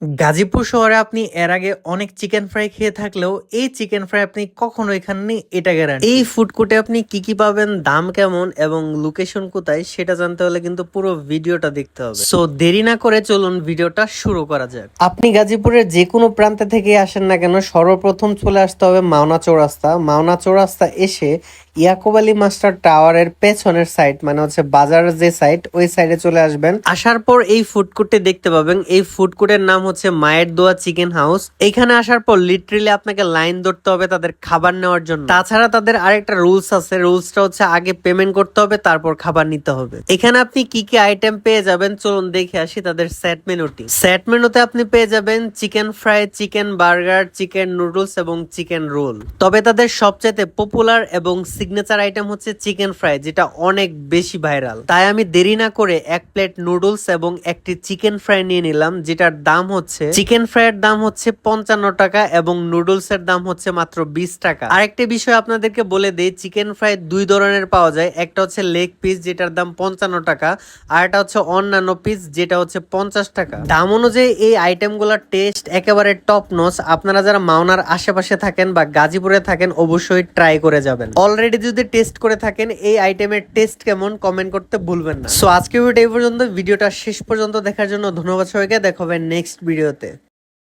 গাজীপুর শহরে আপনি এর আগে অনেক চিকেন ফ্রাই খেয়ে থাকলেও এই চিকেন ফ্রাই আপনি কখনোই খাননি, এটা গ্যারান্টি। এই ফুড কোর্টে আপনি কি কি পাবেন, দাম কেমন এবং লোকেশন কোথায় সেটা জানতে হলে কিন্তু পুরো ভিডিওটা দেখতে হবে। সো দেরি না করে চলুন ভিডিওটা শুরু করা যাক। আপনি গাজীপুরের যে কোনো প্রান্তে থেকে আসেন না কেন, সর্বপ্রথম চলে আসতে হবে মাওনা চৌরাস্তা। মাওনা চৌরাস্তা এসে ইয়াকুব আলী মাস্টার টাওয়ারের পেছনের সাইড, মানে হচ্ছে বাজারের যে সাইড, ওই সাইডে চলে আসবেন। আসার পর এই ফুড কোর্টে দেখতে পাবেন, এই ফুড কোর্টের নাম হচ্ছে মায়ের দোয়া চিকেন হাউস। এখানে আসার পর লিটারেলি আপনাকে লাইন ধরতে হবে তাদের খাবার নেওয়ার জন্য। তাছাড়া তাদের আরেকটা রুলস আছে, রুলসটা হচ্ছে আগে পেমেন্ট করতে হবে, তারপর খাবার নিতে হবে। এখানে আপনি কি কি আইটেম পেয়ে যাবেন চলুন দেখে আসি তাদের সেট মেনুটি। সেট মেনুতে আপনি পেয়ে যাবেন chicken fry, chicken burger, chicken noodles এবং চিকেন রোল। তবে তাদের সবচাইতে পপুলার এবং সিগনেচার আইটেম হচ্ছে চিকেন ফ্রাই, যেটা অনেক বেশি ভাইরাল। তাই আমি দেরি না করে এক প্লেট নুডলস এবং একটি চিকেন ফ্রাই নিয়ে নিলাম, যেটার দাম হচ্ছে, চিকেন ফ্রাইয়ের দাম হচ্ছে 55 টাকা এবং নুডলস এর দাম হচ্ছে মাত্র 20 টাকা। আরেকটি বিষয় আপনাদেরকে বলে দেই, চিকেন ফ্রাই দুই ধরনের পাওয়া যায়। একটা হচ্ছে লেগ পিস, যেটার দাম 55 টাকা, আর এটা হচ্ছে অন্যান্য পিস, যেটা হচ্ছে 50 টাকা। দাম অনুযায়ী এই আইটেমগুলোর টেস্ট একেবারে টপ নচ। আপনারা যারা মাওনার আশেপাশে থাকেন বা গাজীপুরে থাকেন অবশ্যই ট্রাই করে যাবেন। অলরেডি যদি টেস্ট করে থাকেন এই আইটেমের টেস্ট কেমন কমেন্ট করতে ভুলবেন না। সো আজকে ভিডিও এই পর্যন্ত। ভিডিওটা শেষ পর্যন্ত দেখার জন্য ধন্যবাদ সবাইকে। দেখা হবে নেক্সট ভিডিওতে।